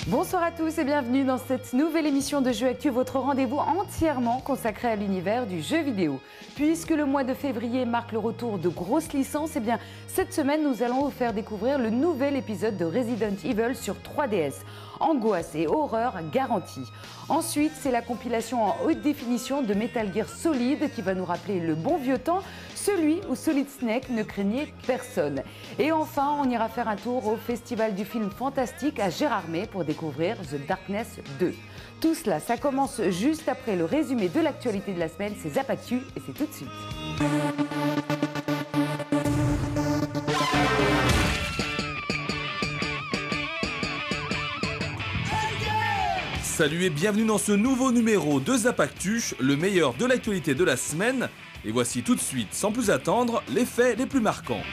Bonsoir à tous et bienvenue dans cette nouvelle émission de Jeux Actu, votre rendez-vous entièrement consacré à l'univers du jeu vidéo. Puisque le mois de février marque le retour de grosses licences, eh bien cette semaine nous allons vous faire découvrir le nouvel épisode de Resident Evil sur 3DS. Angoisse et horreur garantie. Ensuite, c'est la compilation en haute définition de Metal Gear Solid qui va nous rappeler le bon vieux temps, celui où Solid Snake ne craignait personne. Et enfin, on ira faire un tour au Festival du film fantastique à Gérardmer pour découvrir The Darkness 2. Tout cela, ça commence juste après le résumé de l'actualité de la semaine, c'est Zap Actu et c'est tout de suite. Salut et bienvenue dans ce nouveau numéro de Zap Actu, le meilleur de l'actualité de la semaine. Et voici tout de suite, sans plus attendre, les faits les plus marquants.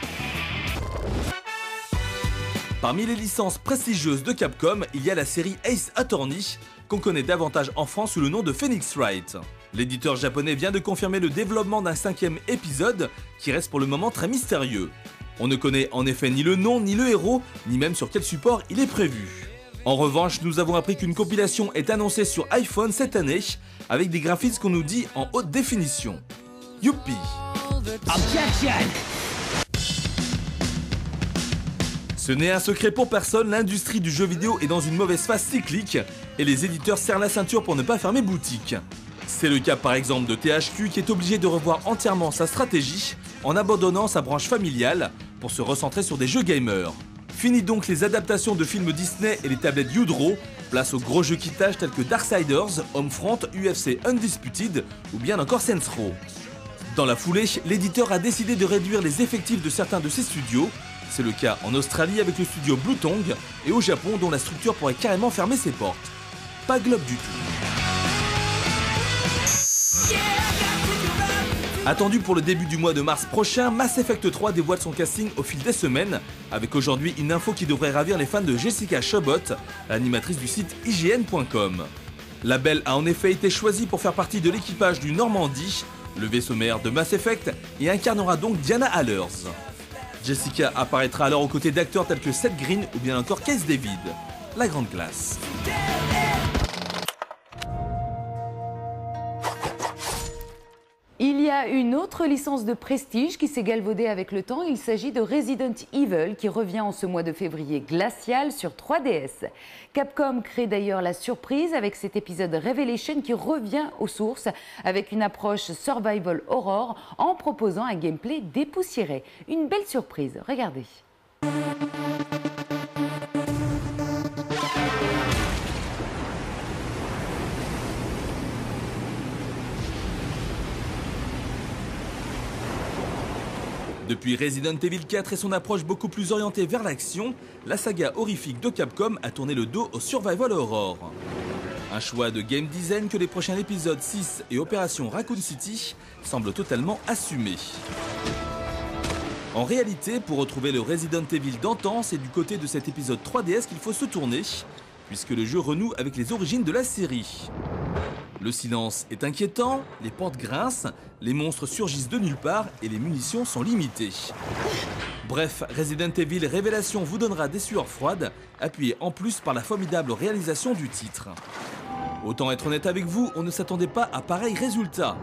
Parmi les licences prestigieuses de Capcom, il y a la série Ace Attorney, qu'on connaît davantage en France sous le nom de Phoenix Wright. L'éditeur japonais vient de confirmer le développement d'un 5e épisode, qui reste pour le moment très mystérieux. On ne connaît en effet ni le nom, ni le héros, ni même sur quel support il est prévu. En revanche, nous avons appris qu'une compilation est annoncée sur iPhone cette année, avec des graphismes qu'on nous dit en haute définition. Youpi! Objection! Ce n'est un secret pour personne, l'industrie du jeu vidéo est dans une mauvaise phase cyclique, et les éditeurs serrent la ceinture pour ne pas fermer boutique. C'est le cas par exemple de THQ qui est obligé de revoir entièrement sa stratégie en abandonnant sa branche familiale pour se recentrer sur des jeux gamers. Fini donc les adaptations de films Disney et les tablettes Udro, place aux gros jeux qui tâchent tels que Darksiders, Homefront, UFC Undisputed ou bien encore Saints Row. Dans la foulée, l'éditeur a décidé de réduire les effectifs de certains de ses studios. C'est le cas en Australie avec le studio Blue Tongue et au Japon dont la structure pourrait carrément fermer ses portes. Pas globe du tout. Attendu pour le début du mois de mars prochain, Mass Effect 3 dévoile son casting au fil des semaines, avec aujourd'hui une info qui devrait ravir les fans de Jessica Chobot, animatrice du site IGN.com. La belle a en effet été choisie pour faire partie de l'équipage du Normandie, le vaisseau mère de Mass Effect, et incarnera donc Diana Allers. Jessica apparaîtra alors aux côtés d'acteurs tels que Seth Green ou bien encore Case David. La grande classe. Il y a une autre licence de prestige qui s'est galvaudée avec le temps. Il s'agit de Resident Evil qui revient en ce mois de février glacial sur 3DS. Capcom crée d'ailleurs la surprise avec cet épisode Revelation qui revient aux sources avec une approche survival horror en proposant un gameplay dépoussiéré. Une belle surprise, regardez. Depuis Resident Evil 4 et son approche beaucoup plus orientée vers l'action, la saga horrifique de Capcom a tourné le dos au survival horror. Un choix de game design que les prochains épisodes 6 et Opération Raccoon City semblent totalement assumés. En réalité, pour retrouver le Resident Evil d'antan, c'est du côté de cet épisode 3DS qu'il faut se tourner, puisque le jeu renoue avec les origines de la série. Le silence est inquiétant, les portes grincent, les monstres surgissent de nulle part et les munitions sont limitées. Bref, Resident Evil Révélation vous donnera des sueurs froides, appuyées en plus par la formidable réalisation du titre. Autant être honnête avec vous, on ne s'attendait pas à pareil résultat.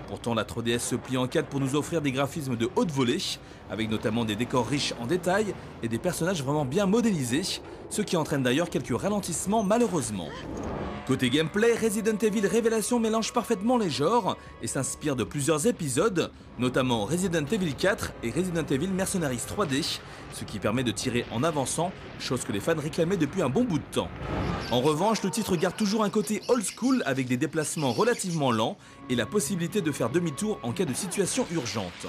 Pourtant, la 3DS se plie en 4 pour nous offrir des graphismes de haute volée, avec notamment des décors riches en détails et des personnages vraiment bien modélisés, ce qui entraîne d'ailleurs quelques ralentissements malheureusement. Côté gameplay, Resident Evil Révélation mélange parfaitement les genres et s'inspire de plusieurs épisodes, notamment Resident Evil 4 et Resident Evil Mercenaries 3D, ce qui permet de tirer en avançant, chose que les fans réclamaient depuis un bon bout de temps. En revanche, le titre garde toujours un côté old school avec des déplacements relativement lents et la possibilité de faire demi-tour en cas de situation urgente.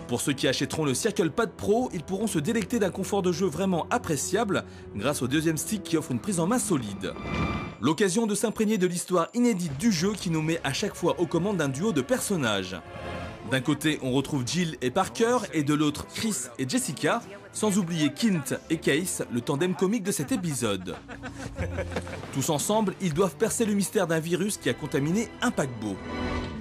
Pour ceux qui achèteront le Circle Pad Pro, ils pourront se délecter d'un confort de jeu vraiment appréciable grâce au deuxième stick qui offre une prise en main solide. L'occasion de s'imprégner de l'histoire inédite du jeu qui nous met à chaque fois aux commandes d'un duo de personnages. D'un côté, on retrouve Jill et Parker, et de l'autre, Chris et Jessica, sans oublier Quint et Case, le tandem comique de cet épisode. Tous ensemble, ils doivent percer le mystère d'un virus qui a contaminé un paquebot.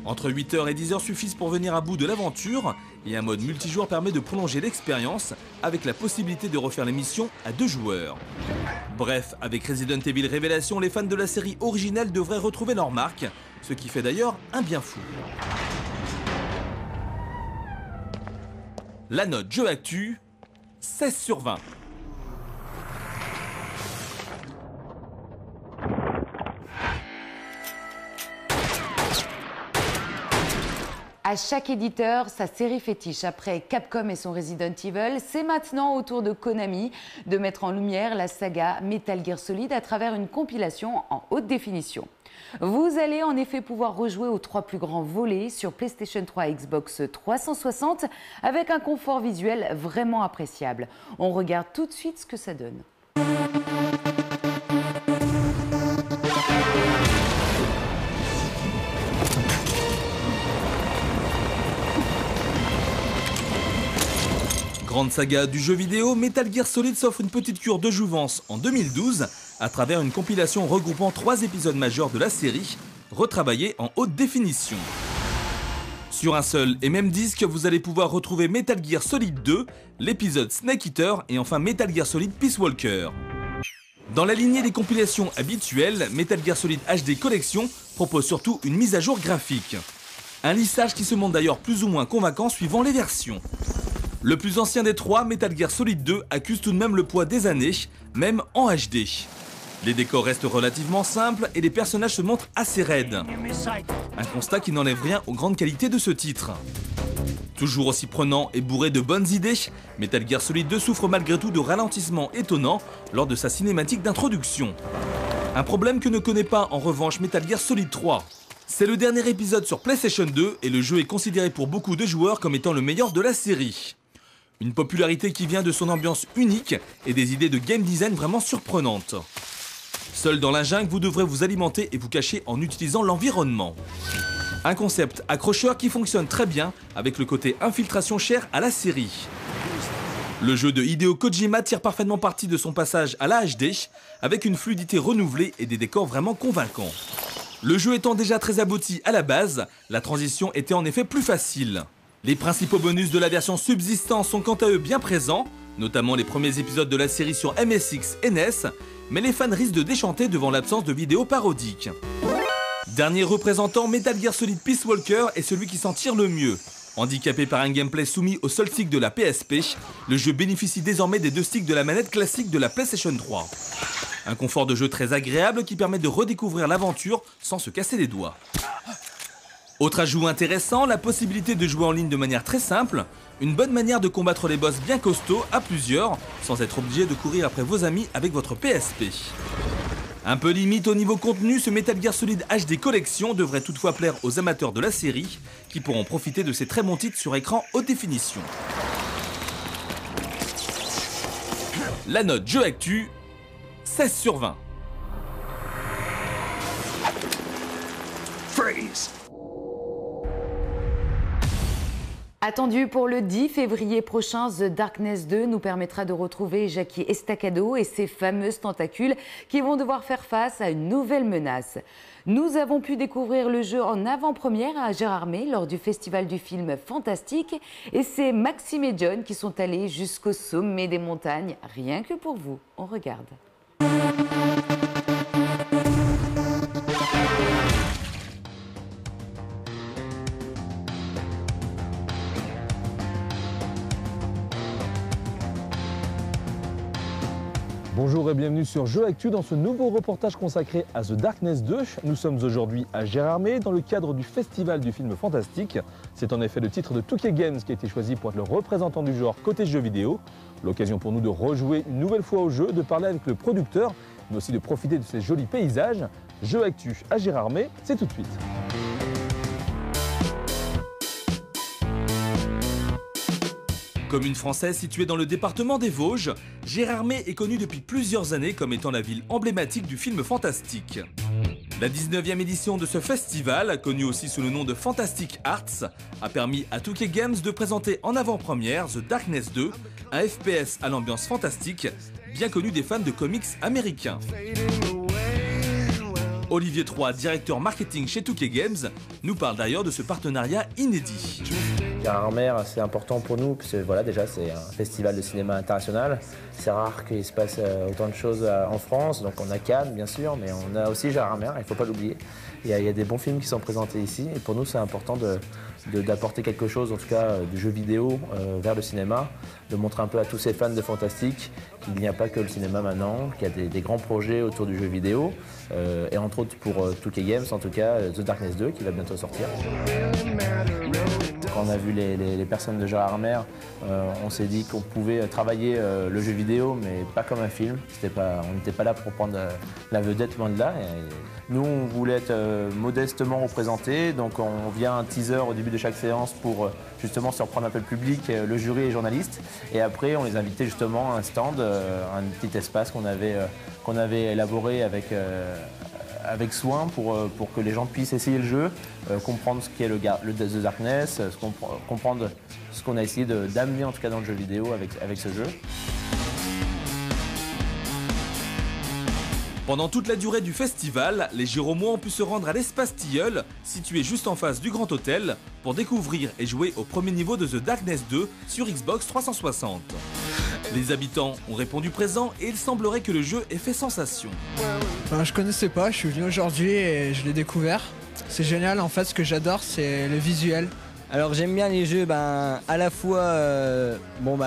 Entre 8h et 10h suffisent pour venir à bout de l'aventure, et un mode multijoueur permet de prolonger l'expérience, avec la possibilité de refaire les missions à 2 joueurs. Bref, avec Resident Evil Révélation, les fans de la série originelle devraient retrouver leur marque, ce qui fait d'ailleurs un bien fou. La note jeu actu, 16 sur 20. À chaque éditeur, sa série fétiche. Après Capcom et son Resident Evil, c'est maintenant au tour de Konami de mettre en lumière la saga Metal Gear Solid à travers une compilation en haute définition. Vous allez en effet pouvoir rejouer aux 3 plus grands volets sur PlayStation 3 et Xbox 360 avec un confort visuel vraiment appréciable. On regarde tout de suite ce que ça donne. Grande saga du jeu vidéo, Metal Gear Solid s'offre une petite cure de jouvence en 2012 à travers une compilation regroupant 3 épisodes majeurs de la série, retravaillés en haute définition. Sur un seul et même disque, vous allez pouvoir retrouver Metal Gear Solid 2, l'épisode Snake Eater et enfin Metal Gear Solid Peace Walker. Dans la lignée des compilations habituelles, Metal Gear Solid HD Collection propose surtout une mise à jour graphique. Un lissage qui se montre d'ailleurs plus ou moins convaincant suivant les versions. Le plus ancien des 3, Metal Gear Solid 2, accuse tout de même le poids des années, même en HD. Les décors restent relativement simples et les personnages se montrent assez raides. Un constat qui n'enlève rien aux grandes qualités de ce titre. Toujours aussi prenant et bourré de bonnes idées, Metal Gear Solid 2 souffre malgré tout de ralentissements étonnants lors de sa cinématique d'introduction. Un problème que ne connaît pas en revanche Metal Gear Solid 3. C'est le dernier épisode sur PlayStation 2 et le jeu est considéré pour beaucoup de joueurs comme étant le meilleur de la série. Une popularité qui vient de son ambiance unique et des idées de game design vraiment surprenantes. Seul dans la jungle, vous devrez vous alimenter et vous cacher en utilisant l'environnement. Un concept accrocheur qui fonctionne très bien avec le côté infiltration cher à la série. Le jeu de Hideo Kojima tire parfaitement parti de son passage à la HD avec une fluidité renouvelée et des décors vraiment convaincants. Le jeu étant déjà très abouti à la base, la transition était en effet plus facile. Les principaux bonus de la version subsistante sont quant à eux bien présents, notamment les premiers épisodes de la série sur MSX et NES, mais les fans risquent de déchanter devant l'absence de vidéos parodiques. Dernier représentant, Metal Gear Solid Peace Walker est celui qui s'en tire le mieux. Handicapé par un gameplay soumis au seul stick de la PSP, le jeu bénéficie désormais des 2 sticks de la manette classique de la PlayStation 3. Un confort de jeu très agréable qui permet de redécouvrir l'aventure sans se casser les doigts. Autre ajout intéressant, la possibilité de jouer en ligne de manière très simple, une bonne manière de combattre les boss bien costauds à plusieurs, sans être obligé de courir après vos amis avec votre PSP. Un peu limite au niveau contenu, ce Metal Gear Solid HD Collection devrait toutefois plaire aux amateurs de la série, qui pourront profiter de ces très bons titres sur écran haute définition. La note jeu actu, 16 sur 20. Freeze. Attendu pour le 10 février prochain, The Darkness 2 nous permettra de retrouver Jackie Estacado et ses fameuses tentacules qui vont devoir faire face à une nouvelle menace. Nous avons pu découvrir le jeu en avant-première à Gérardmer lors du festival du film Fantastique et c'est Maxime et John qui sont allés jusqu'au sommet des montagnes, rien que pour vous. On regarde. Bonjour et bienvenue sur Jeux Actu dans ce nouveau reportage consacré à The Darkness 2. Nous sommes aujourd'hui à Gérardmer dans le cadre du festival du film Fantastique. C'est en effet le titre de 2K Games qui a été choisi pour être le représentant du genre côté jeux vidéo. L'occasion pour nous de rejouer une nouvelle fois au jeu, de parler avec le producteur, mais aussi de profiter de ces jolis paysages. Jeux Actu à Gérardmer, c'est tout de suite. Commune française située dans le département des Vosges, Gérardmer est connue depuis plusieurs années comme étant la ville emblématique du film Fantastique. La 19e édition de ce festival, connu aussi sous le nom de Fantastic Arts, a permis à 2K Games de présenter en avant-première The Darkness 2, un FPS à l'ambiance fantastique, bien connu des fans de comics américains. Olivier Troy, directeur marketing chez Touquet Games, nous parle d'ailleurs de ce partenariat inédit. Gérardmer, c'est important pour nous, parce que voilà, déjà c'est un festival de cinéma international. C'est rare qu'il se passe autant de choses en France, donc on a Cannes bien sûr, mais on a aussi Gérardmer, il ne faut pas l'oublier. Il y a des bons films qui sont présentés ici, et pour nous c'est important d'apporter quelque chose, en tout cas du jeu vidéo vers le cinéma, de montrer un peu à tous ces fans de fantastique qu'il n'y a pas que le cinéma maintenant, qu'il y a des grands projets autour du jeu vidéo, et entre autres pour Touquet Games, en tout cas The Darkness 2 qui va bientôt sortir. Quand on a vu les personnes de Gérardmer, on s'est dit qu'on pouvait travailler le jeu vidéo, mais pas comme un film. On n'était pas là pour prendre la vedette, loin de là. Et nous, on voulait être modestement représentés, donc on vient un teaser au début de chaque séance pour justement surprendre un peu le public, le jury et les journalistes. Et après, on les invitait justement à un stand, un petit espace qu'on avait élaboré avec soin pour que les gens puissent essayer le jeu, comprendre ce qu'est le The Darkness, comprendre ce qu'on a essayé d'amener en tout cas dans le jeu vidéo avec ce jeu. Pendant toute la durée du festival, les Giromois ont pu se rendre à l'espace Tilleul, situé juste en face du Grand Hôtel, pour découvrir et jouer au premier niveau de The Darkness 2 sur Xbox 360. Les habitants ont répondu présent et il semblerait que le jeu ait fait sensation. Je connaissais pas, je suis venu aujourd'hui et je l'ai découvert. C'est génial, en fait ce que j'adore c'est le visuel. Alors j'aime bien les jeux à la fois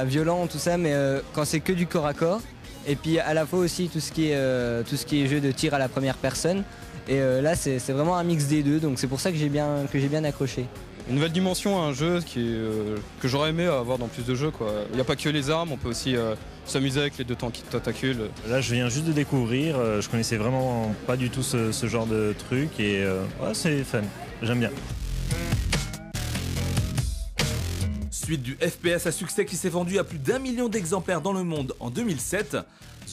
violents tout ça, mais quand c'est que du corps à corps. Et puis à la fois aussi tout ce qui est jeu de tir à la première personne. Et là c'est vraiment un mix des deux, donc c'est pour ça que j'ai bien accroché. Une nouvelle dimension à un jeu que j'aurais aimé avoir dans plus de jeux, quoi. Il n'y a pas que les armes, on peut aussi s'amuser avec les deux tentacules. Là je viens juste de découvrir, je connaissais vraiment pas du tout ce genre de truc et ouais, c'est fun, j'aime bien. Suite du FPS à succès qui s'est vendu à plus d'1 million d'exemplaires dans le monde en 2007,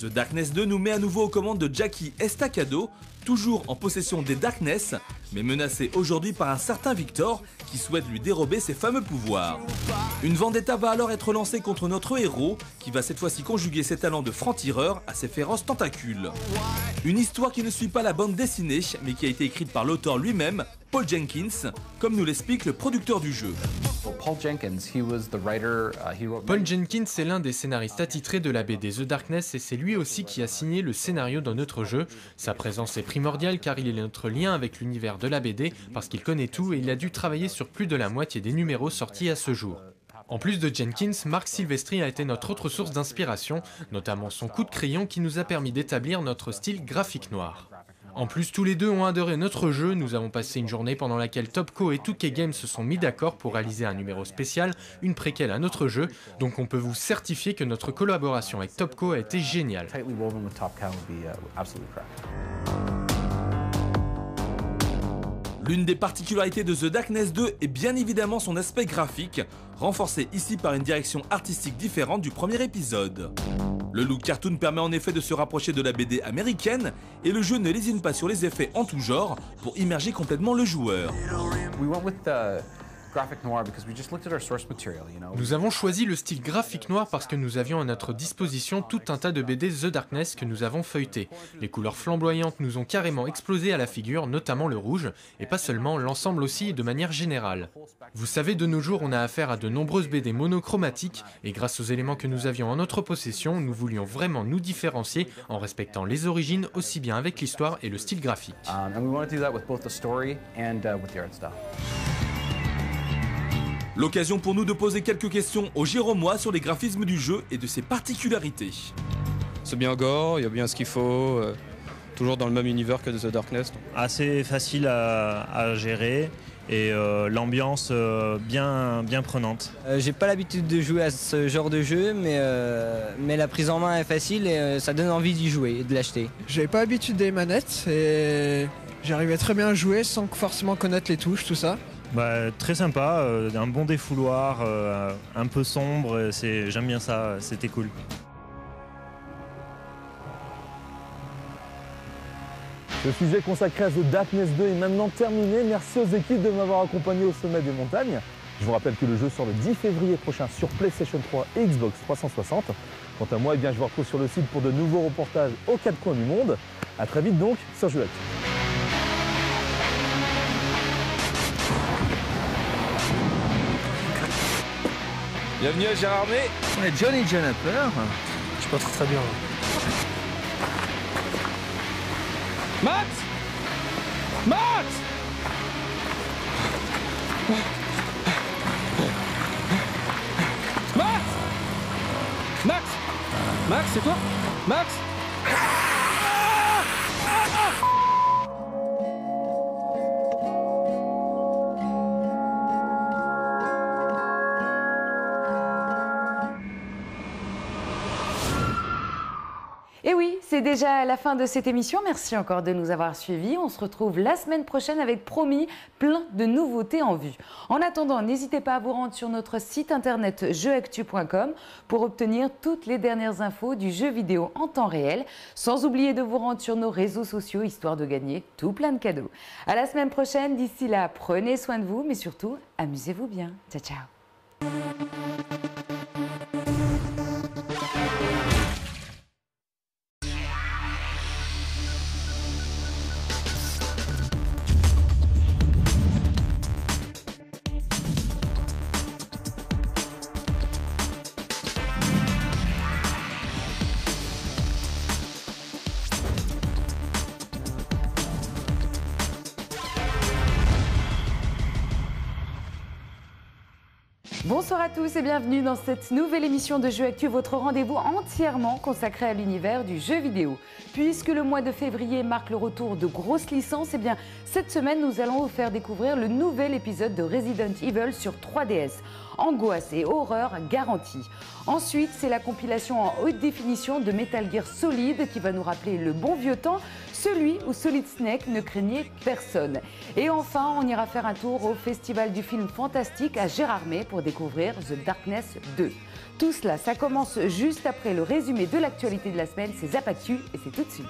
The Darkness 2 nous met à nouveau aux commandes de Jackie Estacado, toujours en possession des Darkness, mais menacé aujourd'hui par un certain Victor qui souhaite lui dérober ses fameux pouvoirs. Une vendetta va alors être lancée contre notre héros, qui va cette fois-ci conjuguer ses talents de franc-tireur à ses féroces tentacules. Une histoire qui ne suit pas la bande dessinée, mais qui a été écrite par l'auteur lui-même, Paul Jenkins, comme nous l'explique le producteur du jeu. Paul Jenkins est l'un des scénaristes attitrés de la BD The Darkness et c'est lui aussi qui a signé le scénario dans notre jeu. Sa présence est primordiale car il est notre lien avec l'univers de la BD parce qu'il connaît tout et il a dû travailler sur plus de la moitié des numéros sortis à ce jour. En plus de Jenkins, Marc Silvestri a été notre autre source d'inspiration, notamment son coup de crayon qui nous a permis d'établir notre style graphique noir. En plus, tous les deux ont adoré notre jeu, nous avons passé une journée pendant laquelle Topco et Touquet Games se sont mis d'accord pour réaliser un numéro spécial, une préquelle à notre jeu, donc on peut vous certifier que notre collaboration avec Topco a été géniale. L'une des particularités de The Darkness 2 est bien évidemment son aspect graphique, renforcé ici par une direction artistique différente du premier épisode. Le look cartoon permet en effet de se rapprocher de la BD américaine et le jeu ne lésine pas sur les effets en tout genre pour immerger complètement le joueur. Nous avons choisi le style graphique noir parce que nous avions à notre disposition tout un tas de BD The Darkness que nous avons feuilleté. Les couleurs flamboyantes nous ont carrément explosé à la figure, notamment le rouge, et pas seulement, l'ensemble aussi et de manière générale. Vous savez, de nos jours, on a affaire à de nombreuses BD monochromatiques, et grâce aux éléments que nous avions en notre possession, nous voulions vraiment nous différencier en respectant les origines aussi bien avec l'histoire et le style graphique. L'occasion pour nous de poser quelques questions aux Giromois sur les graphismes du jeu et de ses particularités. C'est bien gore, il y a bien ce qu'il faut, toujours dans le même univers que The Darkness. Assez facile à gérer et l'ambiance bien prenante. J'ai pas l'habitude de jouer à ce genre de jeu, mais la prise en main est facile et ça donne envie d'y jouer et de l'acheter. J'avais pas l'habitude des manettes et j'arrivais très bien à jouer sans forcément connaître les touches, tout ça. Très sympa, un bon défouloir, un peu sombre, j'aime bien ça, c'était cool. Le sujet consacré à The Darkness 2 est maintenant terminé. Merci aux équipes de m'avoir accompagné au sommet des montagnes. Je vous rappelle que le jeu sort le 10 février prochain sur PlayStation 3 et Xbox 360. Quant à moi, je vous retrouve sur le site pour de nouveaux reportages aux quatre coins du monde. A très vite donc sur Jeux Actu. Bienvenue à Gérardmer. On est Johnny Jumper. Je suis pas très bien. Max Max Max Max Max, c'est toi Max Et oui, c'est déjà la fin de cette émission. Merci encore de nous avoir suivis. On se retrouve la semaine prochaine avec, promis, plein de nouveautés en vue. En attendant, n'hésitez pas à vous rendre sur notre site internet jeuxactu.com pour obtenir toutes les dernières infos du jeu vidéo en temps réel, sans oublier de vous rendre sur nos réseaux sociaux histoire de gagner tout plein de cadeaux. À la semaine prochaine. D'ici là, prenez soin de vous, mais surtout, amusez-vous bien. Ciao, ciao. Bonsoir à tous et bienvenue dans cette nouvelle émission de Jeux Actu, votre rendez-vous entièrement consacré à l'univers du jeu vidéo. Puisque le mois de février marque le retour de grosses licences, eh bien cette semaine nous allons vous faire découvrir le nouvel épisode de Resident Evil sur 3DS. Angoisse et horreur garantie. Ensuite, c'est la compilation en haute définition de Metal Gear Solid qui va nous rappeler le bon vieux temps, celui où Solid Snake ne craignait personne. Et enfin, on ira faire un tour au Festival du film fantastique à Gérardmer pour découvrir The Darkness 2. Tout cela, ça commence juste après le résumé de l'actualité de la semaine, c'est Zap Actu et c'est tout de suite.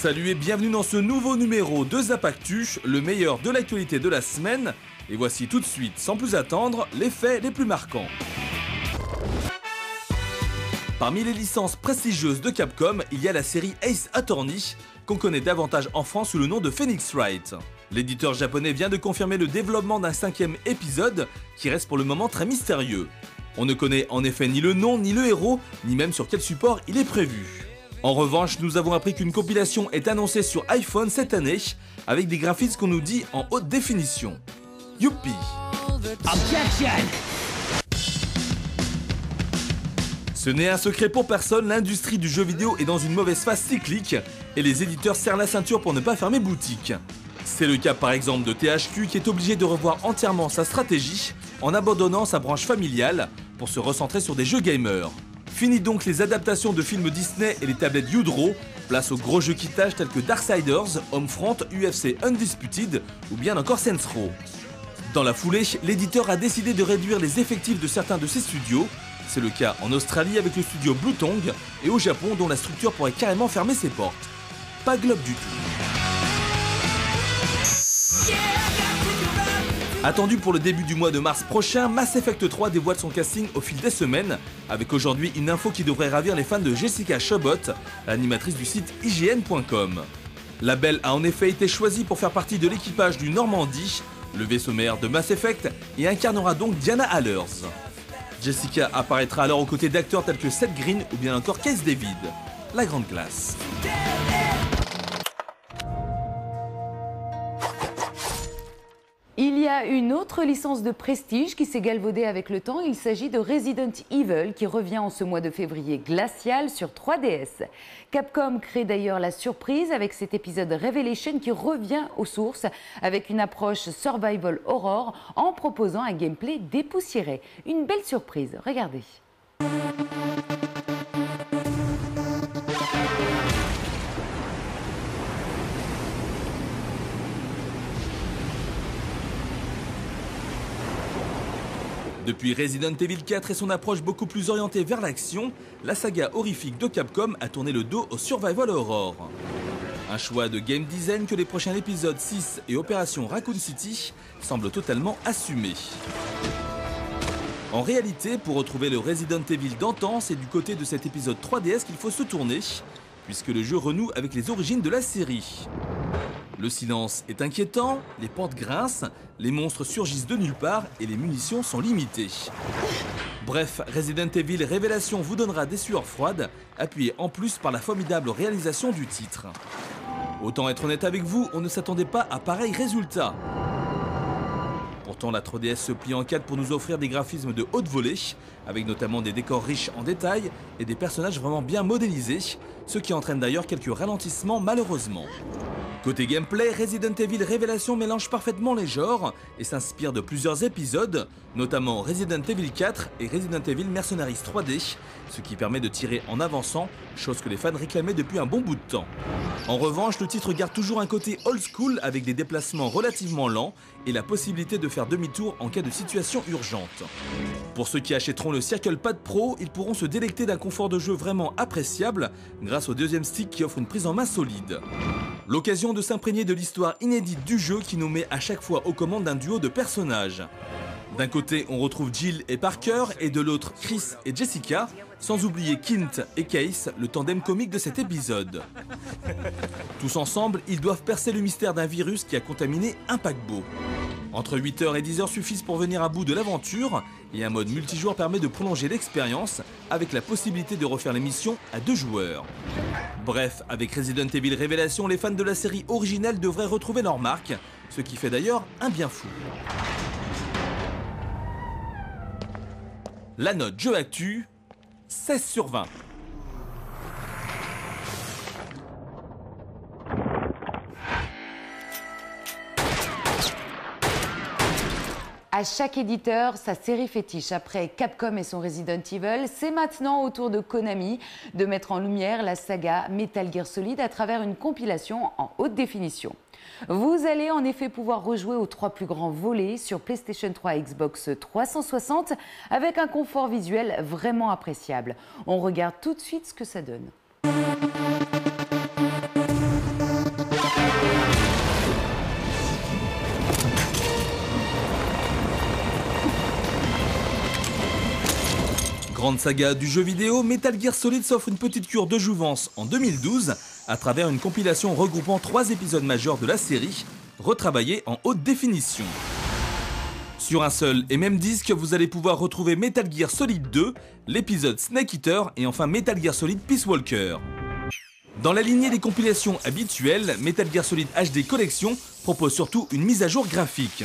Salut et bienvenue dans ce nouveau numéro de Zap Actu, le meilleur de l'actualité de la semaine. Et voici tout de suite, sans plus attendre, les faits les plus marquants. Parmi les licences prestigieuses de Capcom, il y a la série Ace Attorney, qu'on connaît davantage en France sous le nom de Phoenix Wright. L'éditeur japonais vient de confirmer le développement d'un 5e épisode, qui reste pour le moment très mystérieux. On ne connaît en effet ni le nom, ni le héros, ni même sur quel support il est prévu. En revanche, nous avons appris qu'une compilation est annoncée sur iPhone cette année, avec des graphismes qu'on nous dit en haute définition. Youpi! Objection! Ce n'est un secret pour personne, l'industrie du jeu vidéo est dans une mauvaise phase cyclique, et les éditeurs serrent la ceinture pour ne pas fermer boutique. C'est le cas par exemple de THQ qui est obligé de revoir entièrement sa stratégie en abandonnant sa branche familiale pour se recentrer sur des jeux gamers. Fini donc les adaptations de films Disney et les tablettes Udro, place aux gros jeux qui tâchent tels que Darksiders, Homefront, UFC Undisputed ou bien encore Saints Row. Dans la foulée, l'éditeur a décidé de réduire les effectifs de certains de ses studios. C'est le cas en Australie avec le studio Blue Tongue et au Japon dont la structure pourrait carrément fermer ses portes. Pas globe du tout. Attendu pour le début du mois de mars prochain, Mass Effect 3 dévoile son casting au fil des semaines, avec aujourd'hui une info qui devrait ravir les fans de Jessica Chobot, l'animatrice du site IGN.com. La belle a en effet été choisie pour faire partie de l'équipage du Normandie, le vaisseau mère de Mass Effect, et incarnera donc Diana Allers. Jessica apparaîtra alors aux côtés d'acteurs tels que Seth Green ou bien encore Case David. La grande classe. Il y a une autre licence de prestige qui s'est galvaudée avec le temps. Il s'agit de Resident Evil qui revient en ce mois de février glacial sur 3DS. Capcom crée d'ailleurs la surprise avec cet épisode Revelation qui revient aux sources avec une approche survival horror en proposant un gameplay dépoussiéré. Une belle surprise, regardez. Depuis Resident Evil 4 et son approche beaucoup plus orientée vers l'action, la saga horrifique de Capcom a tourné le dos au survival horror. Un choix de game design que les prochains épisodes 6 et Opération Raccoon City semblent totalement assumés. En réalité, pour retrouver le Resident Evil d'antan, c'est du côté de cet épisode 3DS qu'il faut se tourner. puisque le jeu renoue avec les origines de la série. Le silence est inquiétant, les portes grincent, les monstres surgissent de nulle part et les munitions sont limitées. Bref, Resident Evil Révélation vous donnera des sueurs froides, appuyées en plus par la formidable réalisation du titre. Autant être honnête avec vous, on ne s'attendait pas à pareil résultat. Pourtant, la 3DS se plie en 4 pour nous offrir des graphismes de haute volée, avec notamment des décors riches en détails et des personnages vraiment bien modélisés, ce qui entraîne d'ailleurs quelques ralentissements malheureusement. Côté gameplay, Resident Evil Révélation mélange parfaitement les genres et s'inspire de plusieurs épisodes, notamment Resident Evil 4 et Resident Evil Mercenaries 3D, ce qui permet de tirer en avançant, chose que les fans réclamaient depuis un bon bout de temps. En revanche, le titre garde toujours un côté old school avec des déplacements relativement lents et la possibilité de faire demi-tour en cas de situation urgente. Pour ceux qui achèteront le Circle Pad Pro, ils pourront se délecter d'un confort de jeu vraiment appréciable grâce au deuxième stick qui offre une prise en main solide. L'occasion de s'imprégner de l'histoire inédite du jeu qui nous met à chaque fois aux commandes d'un duo de personnages. D'un côté, on retrouve Jill et Parker, et de l'autre, Chris et Jessica, sans oublier Quint et Case, le tandem comique de cet épisode. Tous ensemble, ils doivent percer le mystère d'un virus qui a contaminé un paquebot. Entre 8h et 10h suffisent pour venir à bout de l'aventure, et un mode multijoueur permet de prolonger l'expérience, avec la possibilité de refaire les missions à 2 joueurs. Bref, avec Resident Evil Révélation, les fans de la série originelle devraient retrouver leur marque, ce qui fait d'ailleurs un bien fou. La note jeu actu, 16 sur 20. À chaque éditeur, sa série fétiche. Après Capcom et son Resident Evil, c'est maintenant au tour de Konami de mettre en lumière la saga Metal Gear Solid à travers une compilation en haute définition. Vous allez en effet pouvoir rejouer aux 3 plus grands volets sur PlayStation 3 et Xbox 360 avec un confort visuel vraiment appréciable. On regarde tout de suite ce que ça donne. Grande saga du jeu vidéo, Metal Gear Solid s'offre une petite cure de jouvence en 2012 à travers une compilation regroupant 3 épisodes majeurs de la série, retravaillés en haute définition. Sur un seul et même disque, vous allez pouvoir retrouver Metal Gear Solid 2, l'épisode Snake Eater et enfin Metal Gear Solid Peace Walker. Dans la lignée des compilations habituelles, Metal Gear Solid HD Collection propose surtout une mise à jour graphique.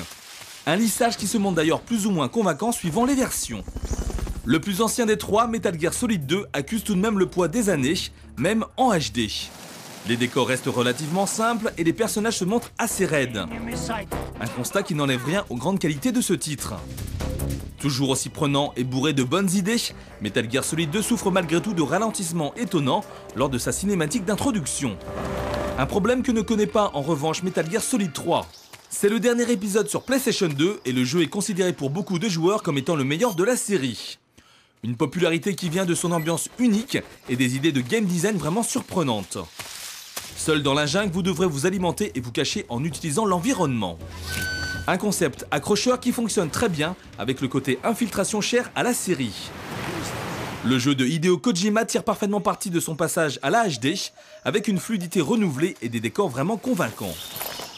Un lissage qui se montre d'ailleurs plus ou moins convaincant suivant les versions. Le plus ancien des 3, Metal Gear Solid 2, accuse tout de même le poids des années, même en HD. Les décors restent relativement simples et les personnages se montrent assez raides. Un constat qui n'enlève rien aux grandes qualités de ce titre. Toujours aussi prenant et bourré de bonnes idées, Metal Gear Solid 2 souffre malgré tout de ralentissements étonnants lors de sa cinématique d'introduction. Un problème que ne connaît pas en revanche Metal Gear Solid 3. C'est le dernier épisode sur PlayStation 2 et le jeu est considéré pour beaucoup de joueurs comme étant le meilleur de la série. Une popularité qui vient de son ambiance unique et des idées de game design vraiment surprenantes. Seul dans la jungle, vous devrez vous alimenter et vous cacher en utilisant l'environnement. Un concept accrocheur qui fonctionne très bien avec le côté infiltration cher à la série. Le jeu de Hideo Kojima tire parfaitement parti de son passage à la HD avec une fluidité renouvelée et des décors vraiment convaincants.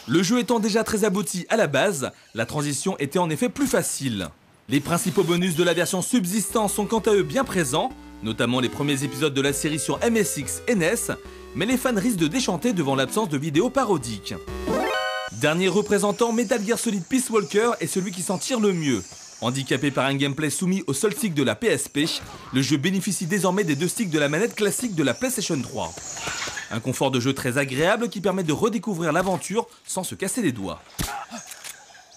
Le jeu étant déjà très abouti à la base, la transition était en effet plus facile. Les principaux bonus de la version subsistante sont quant à eux bien présents, notamment les premiers épisodes de la série sur MSX et NES, mais les fans risquent de déchanter devant l'absence de vidéos parodiques. Dernier représentant, Metal Gear Solid Peace Walker est celui qui s'en tire le mieux. Handicapé par un gameplay soumis au seul stick de la PSP, le jeu bénéficie désormais des 2 sticks de la manette classique de la PlayStation 3. Un confort de jeu très agréable qui permet de redécouvrir l'aventure sans se casser les doigts.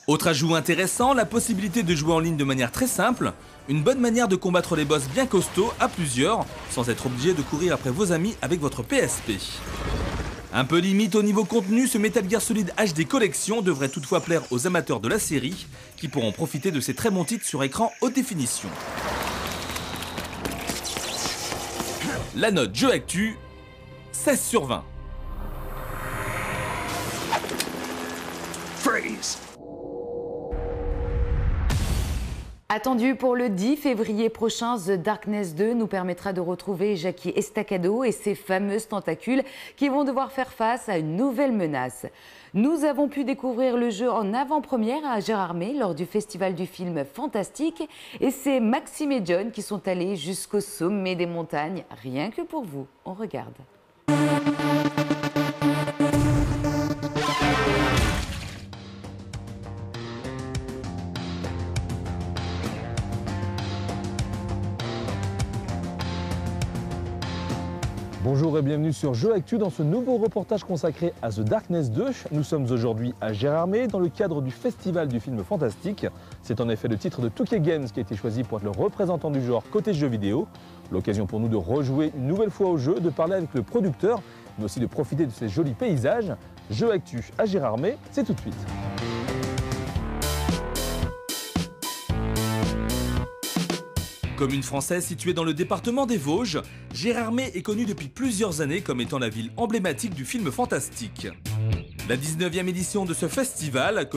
Autre ajout intéressant, la possibilité de jouer en ligne de manière très simple, une bonne manière de combattre les boss bien costauds à plusieurs, sans être obligé de courir après vos amis avec votre PSP. Un peu limite au niveau contenu, ce Metal Gear Solid HD Collection devrait toutefois plaire aux amateurs de la série, qui pourront profiter de ces très bons titres sur écran haute définition. La note jeu actu, 16 sur 20. Attendu pour le 10 février prochain, The Darkness 2 nous permettra de retrouver Jackie Estacado et ses fameuses tentacules qui vont devoir faire face à une nouvelle menace. Nous avons pu découvrir le jeu en avant-première à Gérardmer lors du festival du film Fantastique et c'est Maxime et John qui sont allés jusqu'au sommet des montagnes, rien que pour vous. On regarde. Bonjour et bienvenue sur Jeux Actu dans ce nouveau reportage consacré à The Darkness 2. Nous sommes aujourd'hui à Gérardmer dans le cadre du festival du film Fantastique. C'est en effet le titre de 2K Games qui a été choisi pour être le représentant du genre côté jeux vidéo. L'occasion pour nous de rejouer une nouvelle fois au jeu, de parler avec le producteur, mais aussi de profiter de ces jolis paysages. Jeux Actu à Gérardmer, c'est tout de suite. Commune française située dans le département des Vosges, Gérardmer est connue depuis plusieurs années comme étant la ville emblématique du film Fantastique. La 19e édition de ce festival